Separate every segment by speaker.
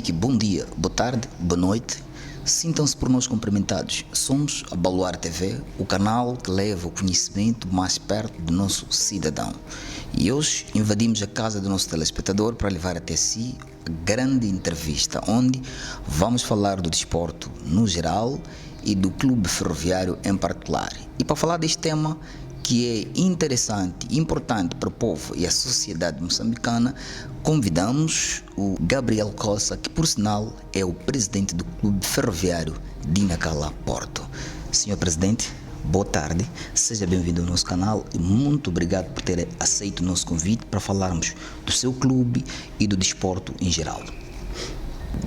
Speaker 1: Moçambique, bom dia, boa tarde, boa noite. Sintam-se por nós cumprimentados. Somos a Baluar TV, o canal que leva o conhecimento mais perto do nosso cidadão. E hoje invadimos a casa do nosso telespectador para levar até si a grande entrevista, onde vamos falar do desporto no geral e do clube ferroviário em particular. E para falar deste tema, que é interessante e importante para o povo e a sociedade moçambicana, convidamos o Gabriel Costa, que por sinal é o presidente do Clube Ferroviário de Nacala, Porto. Senhor Presidente, boa tarde, seja bem-vindo ao nosso canal e muito obrigado por ter aceito o nosso convite para falarmos do seu clube e do desporto em geral.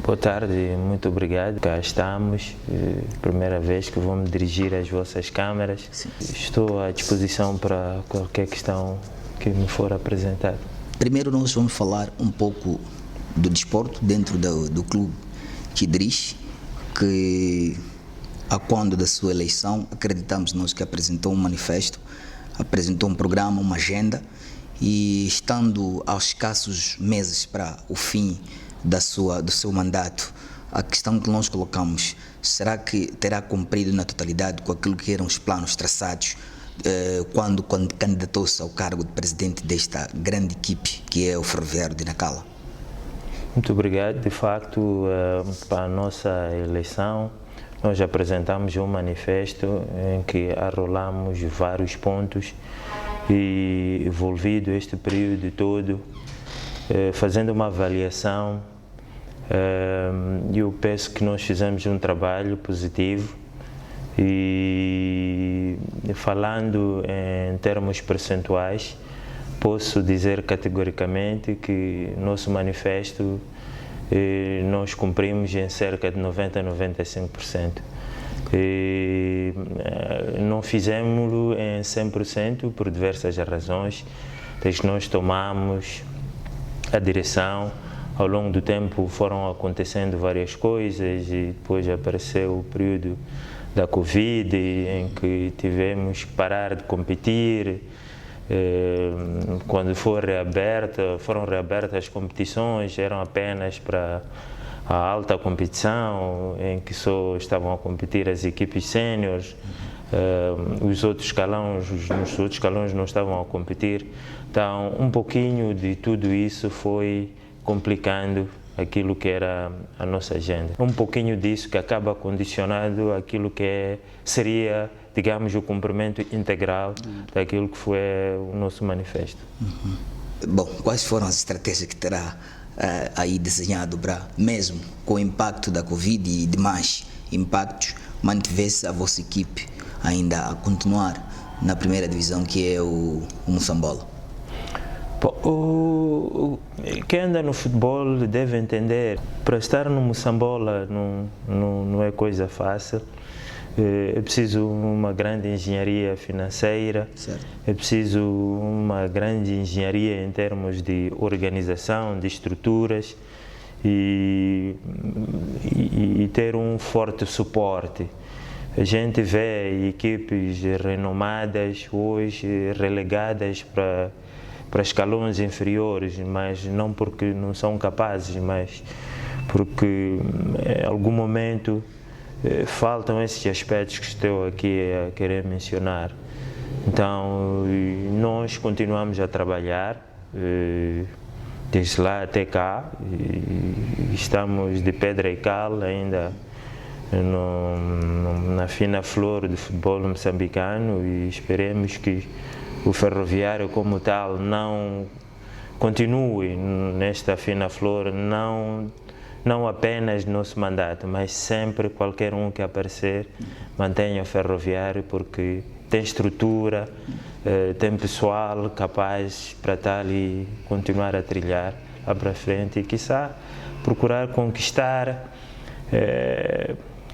Speaker 2: Boa tarde, muito obrigado. Cá estamos, primeira vez que vou me dirigir às vossas câmaras.
Speaker 1: Sim.
Speaker 2: Estou à disposição para qualquer questão que me for apresentada.
Speaker 1: Primeiro nós vamos falar um pouco do desporto dentro do clube que dirige, que a quando da sua eleição acreditamos nós que apresentou um manifesto, apresentou um programa, uma agenda, e estando aos escassos meses para o fim do seu mandato, a questão que nós colocamos, será que terá cumprido na totalidade com aquilo que eram os planos traçados quando candidatou-se ao cargo de presidente desta grande equipe que é o Ferroviário de Nacala?
Speaker 2: Muito obrigado. De facto, para a nossa eleição, nós apresentamos um manifesto em que arrolamos vários pontos e, envolvido este período todo, fazendo uma avaliação, eu penso que nós fizemos um trabalho positivo e, falando em termos percentuais, posso dizer categoricamente que nosso manifesto nós cumprimos em cerca de 90 a 95%. E não fizemos-lo em 100% por diversas razões, desde que nós tomamos a direção. Ao longo do tempo foram acontecendo várias coisas e depois apareceu o período da Covid, em que tivemos que parar de competir. Quando foram reabertas as competições, eram apenas para a alta competição, em que só estavam a competir as equipes séniores. Nos outros escalões não estavam a competir. Então, um pouquinho de tudo isso foi complicando aquilo que era a nossa agenda. Um pouquinho disso que acaba condicionando aquilo que seria, digamos, o cumprimento integral daquilo que foi o nosso manifesto.
Speaker 1: Bom, quais foram as estratégias que terá aí desenhado para, mesmo com o impacto da Covid e demais impactos, mantiver-se a vossa equipe ainda a continuar na primeira divisão, que é o Moçambola?
Speaker 2: Quem anda no futebol deve entender, para estar no Moçambola não é coisa fácil. É preciso uma grande engenharia financeira,
Speaker 1: certo.
Speaker 2: É preciso uma grande engenharia em termos de organização, de estruturas e ter um forte suporte. A gente vê equipes renomadas hoje relegadas para escalões inferiores, mas não porque não são capazes, mas porque em algum momento faltam esses aspectos que estou aqui a querer mencionar. Então, nós continuamos a trabalhar desde lá até cá, e estamos de pedra e cal ainda na fina flor do futebol moçambicano, e esperemos que o Ferroviário como tal não continue nesta fina flor, não apenas no nosso mandato, mas sempre qualquer um que aparecer mantenha o Ferroviário, porque tem estrutura, tem pessoal capaz para estar e continuar a trilhar lá para frente e, quiçá, procurar conquistar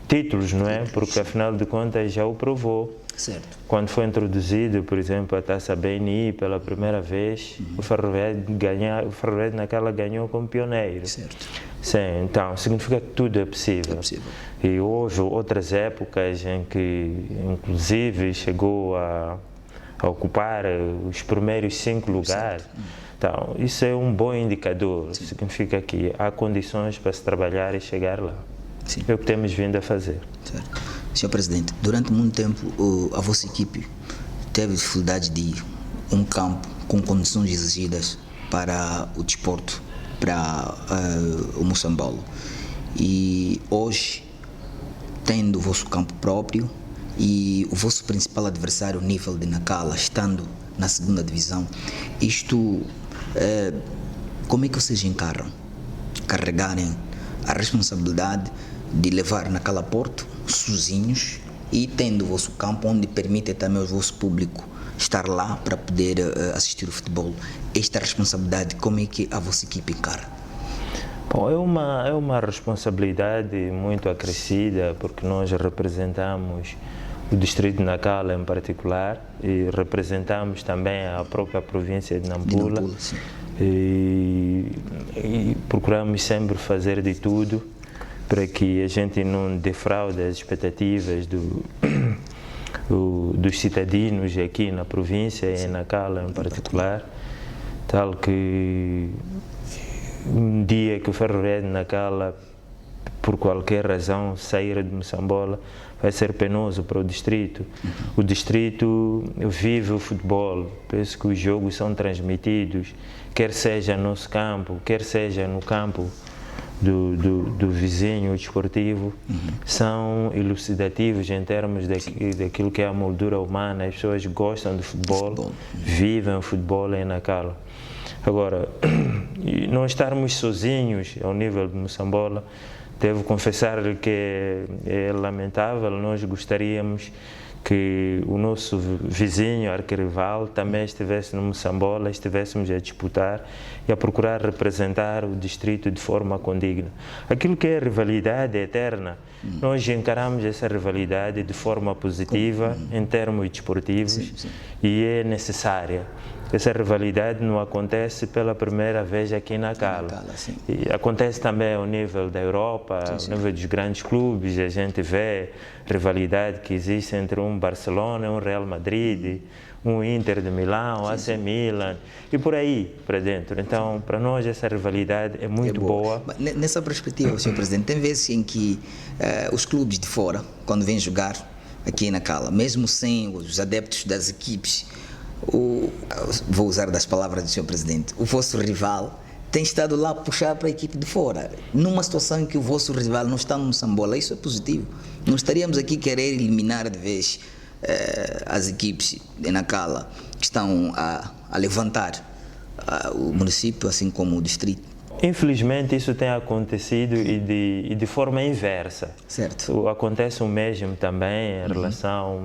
Speaker 2: títulos, não é? Porque afinal de contas já o provou.
Speaker 1: Certo.
Speaker 2: Quando foi introduzido, por exemplo, a Taça BNI pela primeira vez, o Ferroviário de Nacala ganhou como pioneiro.
Speaker 1: Certo.
Speaker 2: Sim, então significa que tudo é possível.
Speaker 1: É possível.
Speaker 2: E houve outras épocas em que, inclusive, chegou a ocupar os primeiros 5 lugares. Então, isso é um bom indicador, significa que há condições para se trabalhar e chegar lá.
Speaker 1: Sim.
Speaker 2: É o que temos vindo a fazer.
Speaker 1: Certo. Senhor Presidente, durante muito tempo a vossa equipe teve dificuldade de ir a um campo com condições exigidas para o desporto, para o Moçambola. E hoje, tendo o vosso campo próprio e o vosso principal adversário, o nível de Nacala, estando na segunda divisão, isto, como é que vocês encaram? Carregarem a responsabilidade de levar Nacala a Porto sozinhos e tendo o vosso campo onde permite também ao vosso público estar lá para poder assistir o futebol. Esta responsabilidade, como é que a vossa equipe encara?
Speaker 2: Bom, é uma responsabilidade muito acrescida, porque nós representamos o distrito de Nacala em particular e representamos também a própria província de Nampula, e procuramos sempre fazer de tudo para que a gente não defraude as expectativas dos cidadãos aqui na província e em Nacala em particular, tal que um dia que o Ferroviário de Nacala, por qualquer razão, sair de Moçambola, vai ser penoso para o distrito. O distrito vive o futebol, penso que os jogos são transmitidos, quer seja no nosso campo, quer seja no campo do vizinho desportivo, são elucidativos em termos daquilo que é a moldura humana. As pessoas gostam de futebol, vivem o futebol em Nacala. Agora, não estarmos sozinhos ao nível de Moçambola, devo confessar que é lamentável. Nós gostaríamos que o nosso vizinho, arquirrival, também estivesse no Moçambola, estivéssemos a disputar e a procurar representar o distrito de forma condigna. Aquilo que é rivalidade eterna, nós encaramos essa rivalidade de forma positiva em termos desportivos e é necessária. Essa rivalidade não acontece pela primeira vez aqui na Nacala. E acontece também ao nível da Europa, ao nível dos grandes clubes. A gente vê rivalidade que existe entre um Barcelona e um Real Madrid, um Inter de Milão, AC Milan e por aí para dentro. Então, para nós essa rivalidade é muito boa.
Speaker 1: Nessa perspectiva, Sr. Presidente, tem vezes em que os clubes de fora, quando vêm jogar aqui em Nacala, mesmo sem os adeptos das equipes, vou usar das palavras do Sr. Presidente, o vosso rival tem estado lá a puxar para a equipe de fora. Numa situação em que o vosso rival não está no Moçambola, isso é positivo. Não estaríamos aqui a querer eliminar de vez as equipes de Nacala que estão a levantar o município, assim como o distrito.
Speaker 2: Infelizmente isso tem acontecido e de forma inversa.
Speaker 1: Certo.
Speaker 2: Acontece o mesmo também em relação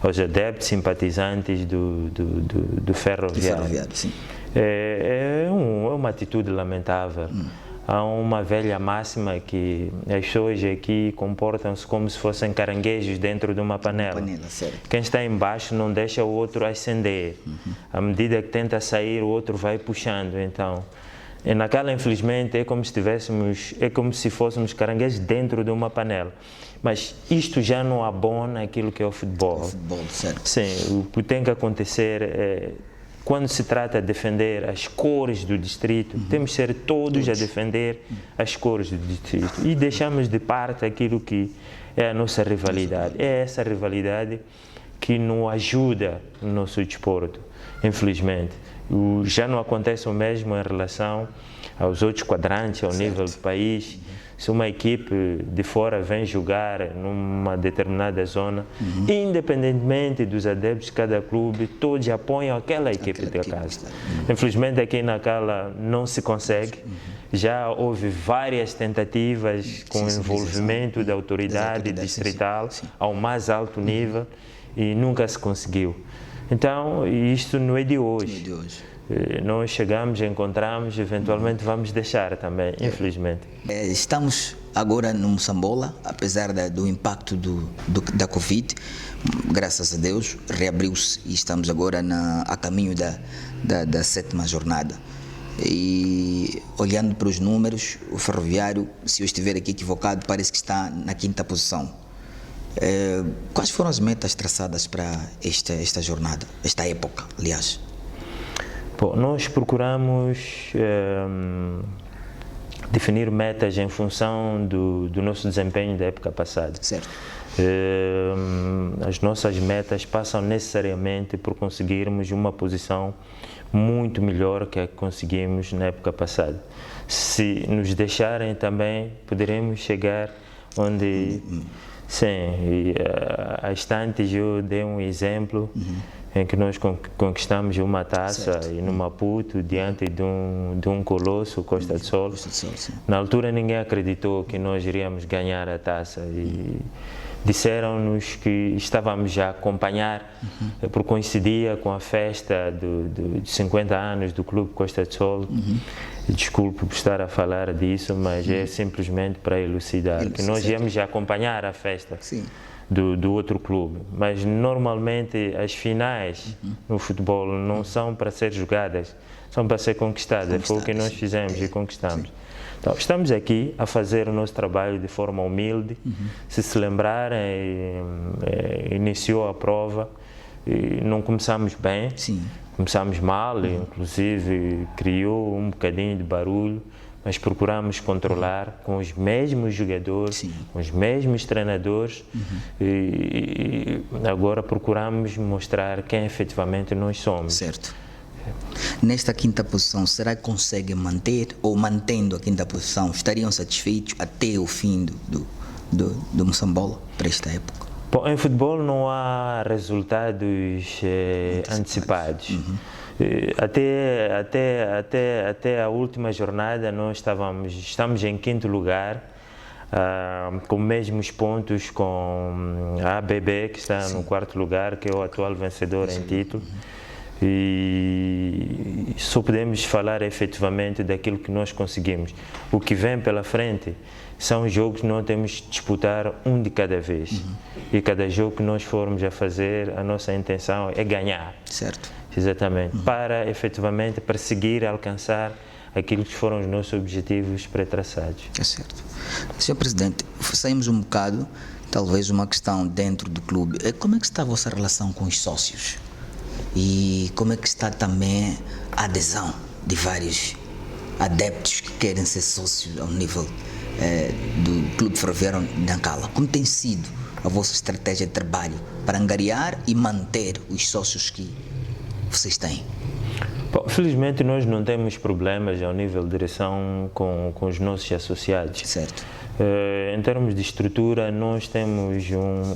Speaker 2: aos adeptos simpatizantes do Ferroviário.
Speaker 1: Sim.
Speaker 2: É uma atitude lamentável. Há uma velha máxima que as pessoas aqui comportam-se como se fossem caranguejos dentro de uma panela. Quem está embaixo não deixa o outro ascender. À medida que tenta sair, o outro vai puxando. Então, naquela, infelizmente, é como se fôssemos caranguejos dentro de uma panela. Mas isto já não abona aquilo que é o futebol.
Speaker 1: O futebol, certo.
Speaker 2: Sim, o que tem que acontecer é, quando se trata de defender as cores do distrito, temos que ser todos a defender as cores do distrito e deixamos de parte aquilo que é a nossa rivalidade. É essa rivalidade que nos ajuda no nosso desporto, infelizmente. Já não acontece o mesmo em relação aos outros quadrantes, ao nível do país. Se uma equipe de fora vem jogar numa determinada zona, independentemente dos adeptos de cada clube, todos apoiam aquela equipe de casa. Infelizmente aqui na Nacala não se consegue. Já houve várias tentativas com o envolvimento da autoridade distrital ao mais alto nível e nunca se conseguiu. Então, isto não é de hoje. Nós chegamos, encontramos, eventualmente vamos deixar também, infelizmente.
Speaker 1: Estamos agora no Moçambola, apesar do impacto da Covid, graças a Deus, reabriu-se e estamos agora a caminho da 7ª jornada. E olhando para os números, o Ferroviário, se eu estiver aqui equivocado, parece que está na 5ª posição. Quais foram as metas traçadas para esta jornada, esta época, aliás?
Speaker 2: Bom, nós procuramos definir metas em função do nosso desempenho da época passada.
Speaker 1: Certo.
Speaker 2: As nossas metas passam necessariamente por conseguirmos uma posição muito melhor que a que conseguimos na época passada. Se nos deixarem também, poderemos chegar onde... Sim, e, há instantes eu dei um exemplo em que nós conquistamos uma taça e no Maputo, diante de um colosso, Costa do Sol. Na altura ninguém acreditou que nós iríamos ganhar a taça e disseram-nos que estávamos já a acompanhar, porque coincidia com a festa de 50 anos do Clube Costa do Sol. Desculpe por estar a falar disso, mas é simplesmente para elucidar que nós íamos já acompanhar a festa do outro clube. Mas normalmente as finais no futebol não são para ser jogadas, são para ser conquistadas. Foi o que nós fizemos e conquistamos. Então, estamos aqui a fazer o nosso trabalho de forma humilde. Se lembrarem, iniciou a prova e não começamos bem. Começamos mal, inclusive criou um bocadinho de barulho, mas procuramos controlar com os mesmos jogadores, com os mesmos treinadores e agora procuramos mostrar quem efetivamente nós somos.
Speaker 1: Certo. Nesta quinta posição, será que conseguem manter ou mantendo a quinta posição, estariam satisfeitos até o fim do Moçambola para esta época?
Speaker 2: Bom, em futebol não há resultados antecipados. Até a última jornada nós estamos em quinto lugar, com os mesmos pontos com a ABB, que está no quarto lugar, que é o atual vencedor em título. E só podemos falar efetivamente daquilo que nós conseguimos. O que vem pela frente são jogos que nós temos que disputar um de cada vez. E cada jogo que nós formos a fazer, a nossa intenção é ganhar.
Speaker 1: Certo.
Speaker 2: Exatamente. Para efetivamente perseguir, alcançar aquilo que foram os nossos objetivos pré-traçados.
Speaker 1: É certo. Senhor Presidente, saímos um bocado, talvez uma questão dentro do clube. Como é que está a vossa relação com os sócios? E como é que está também a adesão de vários adeptos que querem ser sócios ao nível do Clube Ferroviário de Nancala? Como tem sido a vossa estratégia de trabalho para angariar e manter os sócios que vocês têm?
Speaker 2: Bom, felizmente nós não temos problemas ao nível de direção com os nossos associados.
Speaker 1: Certo.
Speaker 2: Em termos de estrutura, nós temos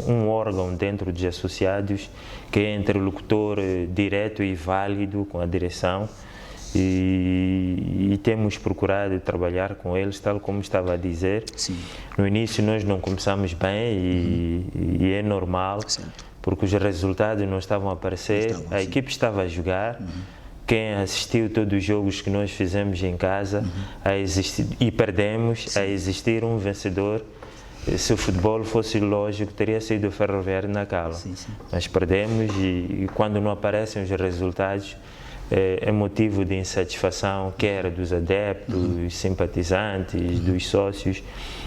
Speaker 2: um órgão dentro dos associados que é interlocutor direto e válido com a direção e temos procurado trabalhar com eles, tal como estava a dizer. No início nós não começamos bem e é normal, porque os resultados não estavam a aparecer, a equipe estava a jogar. Quem assistiu todos os jogos que nós fizemos em casa e perdemos, a existir um vencedor. Se o futebol fosse lógico, teria sido o Ferroviário de Nancala. Mas perdemos e quando não aparecem os resultados, é motivo de insatisfação, quer dos adeptos, simpatizantes, dos sócios,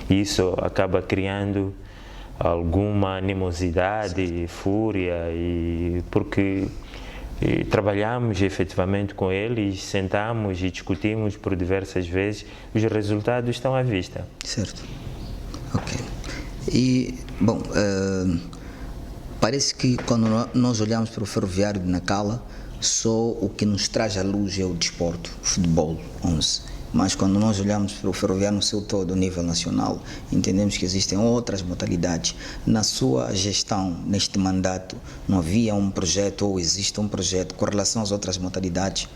Speaker 2: e isso acaba criando alguma animosidade, fúria, porque trabalhamos efetivamente com eles, sentamos e discutimos por diversas vezes, os resultados estão à vista.
Speaker 1: Certo. Ok. E, bom, parece que quando nós olhamos para o Ferroviário de Nancala, só o que nos traz à luz é o desporto, o futebol 11. Mas quando nós olhamos para o Ferroviário no seu todo, a nível nacional, entendemos que existem outras modalidades. Na sua gestão, neste mandato, não havia um projeto ou existe um projeto com relação às outras modalidades?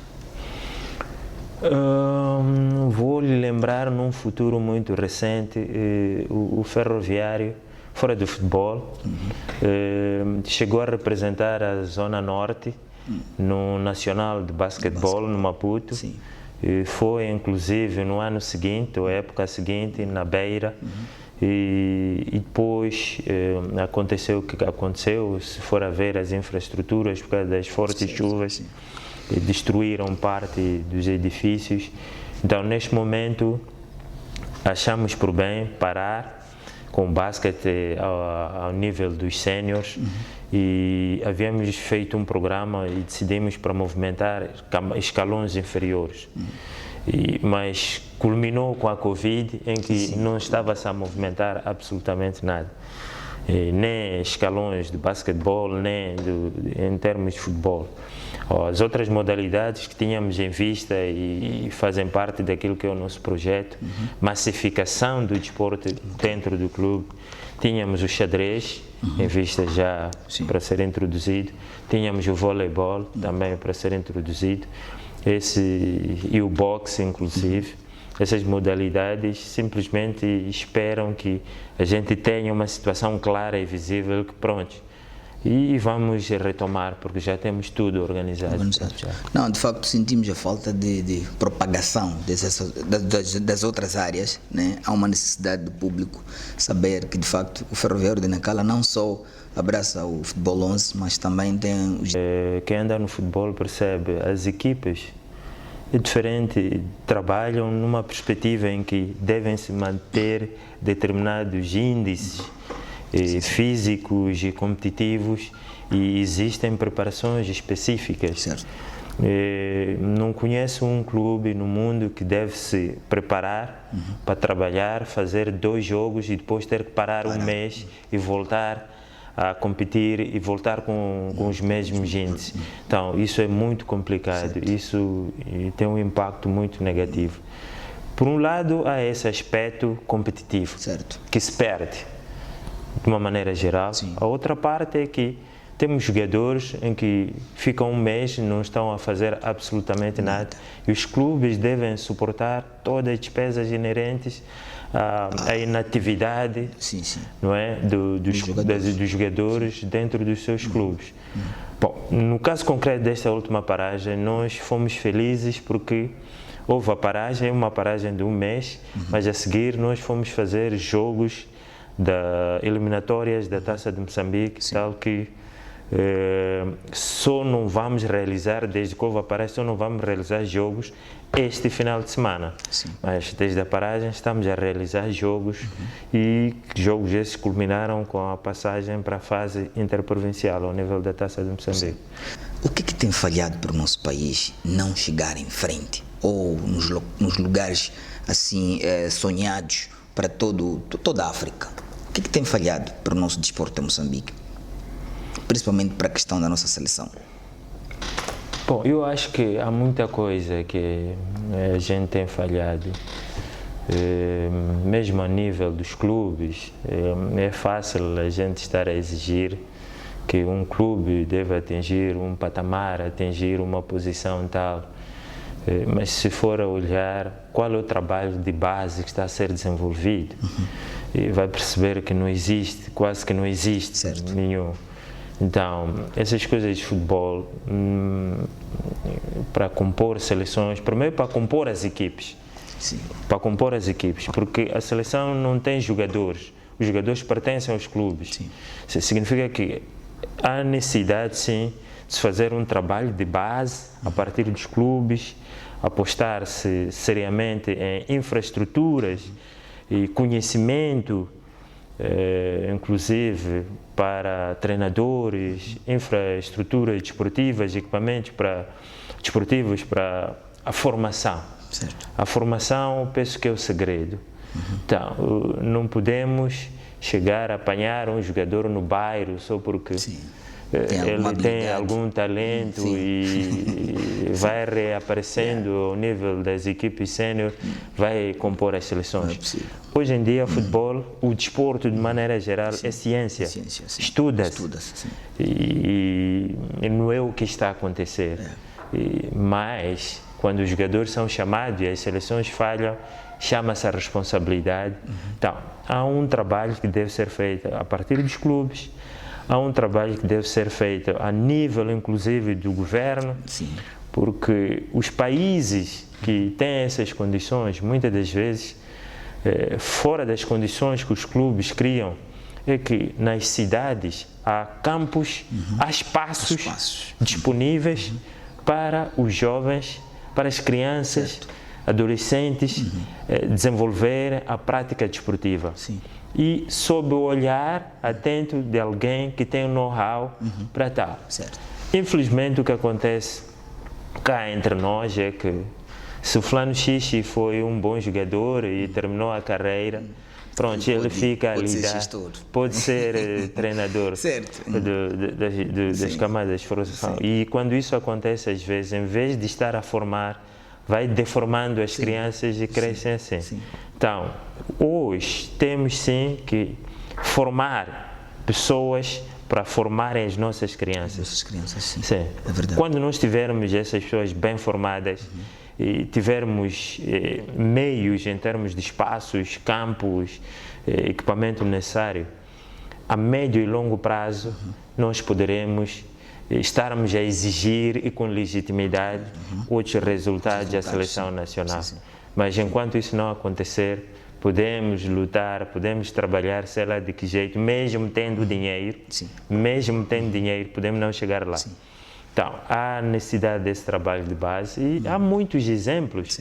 Speaker 2: Vou lhe lembrar num futuro muito recente, o Ferroviário, fora do futebol, chegou a representar a Zona Norte no Nacional de Basquetebol no Maputo. Foi inclusive no ano seguinte, ou época seguinte, na Beira, e depois aconteceu o que aconteceu. Se for a ver as infraestruturas, por causa das fortes chuvas, destruíram parte dos edifícios. Então, neste momento, achamos por bem parar com basquete ao nível dos séniores, e havíamos feito um programa e decidimos para movimentar escalões inferiores. Mas culminou com a Covid, em que não estava-se a movimentar absolutamente nada. Nem escalões de basquetebol, nem em termos de futebol. As outras modalidades que tínhamos em vista e fazem parte daquilo que é o nosso projeto, massificação do desporto dentro do clube, tínhamos o xadrez, em vista já para ser introduzido, tínhamos o voleibol também para ser introduzido, e o boxe inclusive. Essas modalidades simplesmente esperam que a gente tenha uma situação clara e visível que pronto, e vamos retomar, porque já temos tudo organizado.
Speaker 1: Não, de facto sentimos a falta de propagação das outras áreas, né? Há uma necessidade do público saber que de facto o Ferroviário de Nacala não só abraça o futebol 11, mas também tem os...
Speaker 2: Quem anda no futebol percebe, as equipas é diferente, trabalham numa perspectiva em que devem se manter determinados índices físicos e competitivos, e existem preparações específicas.
Speaker 1: Certo.
Speaker 2: Não conheço um clube no mundo que deve se preparar para trabalhar, fazer 2 jogos e depois ter que parar um mês e voltar a competir e voltar com os mesmos índices. Então, isso é muito complicado, certo. Isso tem um impacto muito negativo. Por um lado, há esse aspecto competitivo, certo, que se perde de uma maneira geral. Sim. A outra parte é que temos jogadores em que ficam um mês e não estão a fazer absolutamente nada, e os clubes devem suportar todas as despesas inerentes à inatividade, não é, dos jogadores dentro dos seus clubes. Bom, no caso concreto desta última paragem, nós fomos felizes porque houve a paragem, uma paragem de um mês, mas a seguir nós fomos fazer jogos eliminatórias da Taça de Moçambique, tal que só não vamos realizar, desde que houve a paragem, só não vamos realizar jogos este final de semana. Sim. Mas desde a paragem estamos a realizar jogos, e jogos esses culminaram com a passagem para a fase interprovincial ao nível da Taça de Moçambique.
Speaker 1: Sim. O que tem falhado para o nosso país não chegar em frente, ou nos lugares assim sonhados para toda a África? O que tem falhado para o nosso desporto em Moçambique? Principalmente para a questão da nossa seleção.
Speaker 2: Bom, eu acho que há muita coisa que a gente tem falhado, mesmo a nível dos clubes. É fácil a gente estar a exigir que um clube deve atingir um patamar, atingir uma posição tal, mas se for a olhar qual é o trabalho de base que está a ser desenvolvido, vai perceber que não existe, quase que não existe, certo, nenhum. Então, essas coisas de futebol, para compor seleções, primeiro para compor as equipes. Sim. Para compor as equipes, porque a seleção não tem jogadores, os jogadores pertencem aos clubes. Sim. Isso significa que há necessidade, sim, de se fazer um trabalho de base a partir dos clubes, apostar-se seriamente em infraestruturas e conhecimento, inclusive para treinadores, infraestruturas desportivas, equipamentos desportivos para a formação. Certo. A formação, penso que é o segredo. Então, não podemos chegar a apanhar um jogador no bairro só porque ele tem algum talento e vai reaparecendo ao nível das equipes sénior, vai compor as seleções. Hoje em dia, futebol, o desporto de maneira geral é ciência, estuda-se, e não é o que está a acontecer. Mas, quando os jogadores são chamados e as seleções falham, chama-se a responsabilidade. Então, há um trabalho que deve ser feito a partir dos clubes, há um trabalho que deve ser feito a nível, inclusive, do governo, porque os países que têm essas condições, muitas das vezes, fora das condições que os clubes criam, é que nas cidades há campos, há espaços disponíveis para os jovens, para as crianças, adolescentes, desenvolver a prática desportiva. e sob o olhar atento de alguém que tem um know-how para tal.
Speaker 1: Certo.
Speaker 2: Infelizmente, o que acontece cá entre nós é que se o fulano Xixi foi um bom jogador e terminou a carreira, pronto, ele fica ali, pode ser treinador
Speaker 1: Certo.
Speaker 2: das camadas de formação. E quando isso acontece, às vezes, em vez de estar a formar, vai deformando as crianças e crescem assim.
Speaker 1: Sim.
Speaker 2: Então, hoje temos sim que formar pessoas para formarem as nossas crianças.
Speaker 1: Nossas crianças, sim.
Speaker 2: Sim.
Speaker 1: É verdade.
Speaker 2: Quando nós tivermos essas pessoas bem formadas e tivermos meios em termos de espaços, campos, equipamento necessário, a médio e longo prazo nós poderemos estarmos a exigir e com legitimidade outros resultados da seleção nacional.
Speaker 1: Sim.
Speaker 2: Mas enquanto isso não acontecer, podemos lutar, podemos trabalhar, sei lá de que jeito, mesmo tendo dinheiro, podemos não chegar lá.
Speaker 1: Sim.
Speaker 2: Então, há necessidade desse trabalho de base e há muitos exemplos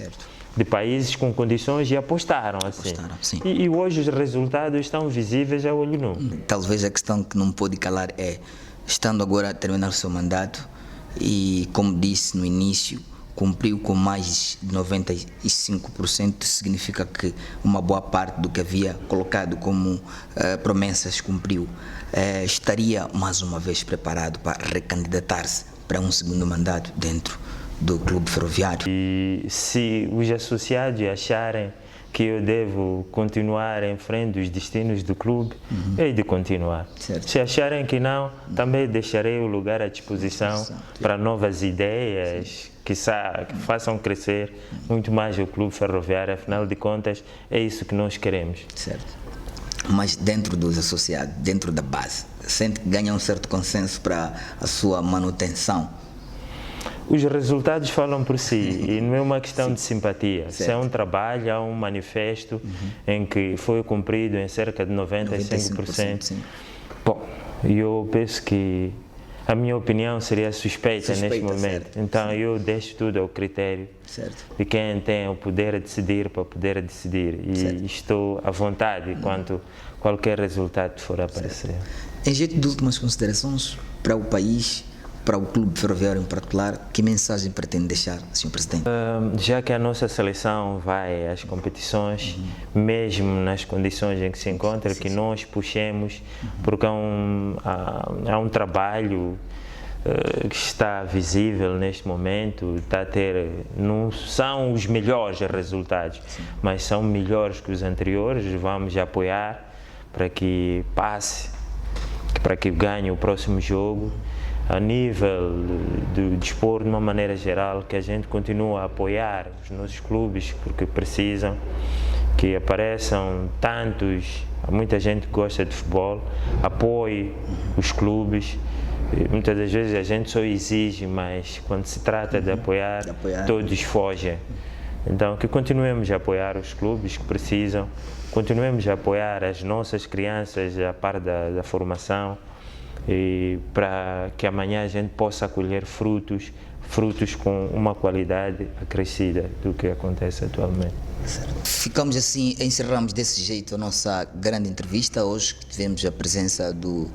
Speaker 2: de países com condições e apostaram assim.
Speaker 1: Sim.
Speaker 2: E hoje os resultados estão visíveis a olho nu.
Speaker 1: Talvez a questão que não pode calar é, estando agora a terminar o seu mandato e, como disse no início, cumpriu com mais de 95%, significa que uma boa parte do que havia colocado como promessas cumpriu. Estaria mais uma vez preparado para recandidatar-se para um segundo mandato dentro do Clube Ferroviário?
Speaker 2: E se os associados acharem que eu devo continuar em frente dos destinos do clube, hei de continuar.
Speaker 1: Certo.
Speaker 2: Se acharem que não, também deixarei o lugar à disposição para novas ideias que façam crescer muito mais o Clube Ferroviário. Afinal de contas, é isso que nós queremos.
Speaker 1: Certo. Mas dentro dos associados, dentro da base, sente que ganha um certo consenso para a sua manutenção?
Speaker 2: Os resultados falam por si e não é uma questão de simpatia. Se é um trabalho, há um manifesto em que foi cumprido em cerca de 95%.
Speaker 1: Sim.
Speaker 2: Bom, eu penso que a minha opinião seria suspeita neste momento.
Speaker 1: Certo.
Speaker 2: Então eu deixo tudo ao critério de quem tem o poder a decidir para poder decidir. E estou à vontade quanto qualquer resultado for a aparecer.
Speaker 1: Em jeito de últimas considerações para o país, para o Clube Ferroviário em particular, que mensagem pretende deixar, Sr. Presidente?
Speaker 2: Já que a nossa seleção vai às competições, mesmo nas condições em que se encontra, que nós puxemos, porque há um trabalho que está visível neste momento, está a ter, não são os melhores resultados, mas são melhores que os anteriores. Vamos apoiar para que passe, para que ganhe o próximo jogo. A nível do desporto, de uma maneira geral, que a gente continue a apoiar os nossos clubes, porque precisam que apareçam muita gente que gosta de futebol, apoie os clubes. Muitas das vezes a gente só exige, mas quando se trata de apoiar, todos fogem. Então, que continuemos a apoiar os clubes que precisam, continuemos a apoiar as nossas crianças a par da formação, e para que amanhã a gente possa colher frutos com uma qualidade acrescida do que acontece atualmente.
Speaker 1: Ficamos assim, encerramos desse jeito a nossa grande entrevista. Hoje tivemos a presença do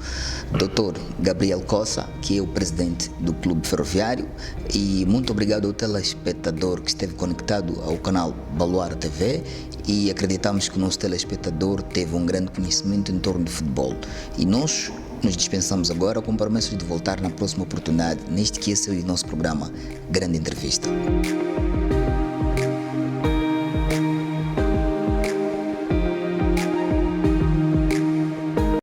Speaker 1: Dr. Gabriel Cossa, que é o presidente do Clube Ferroviário, e muito obrigado ao telespectador que esteve conectado ao canal Baluar TV, e acreditamos que o nosso telespectador teve um grande conhecimento em torno de futebol. E nós nos dispensamos agora com promessas de voltar na próxima oportunidade, neste que é o nosso programa Grande Entrevista.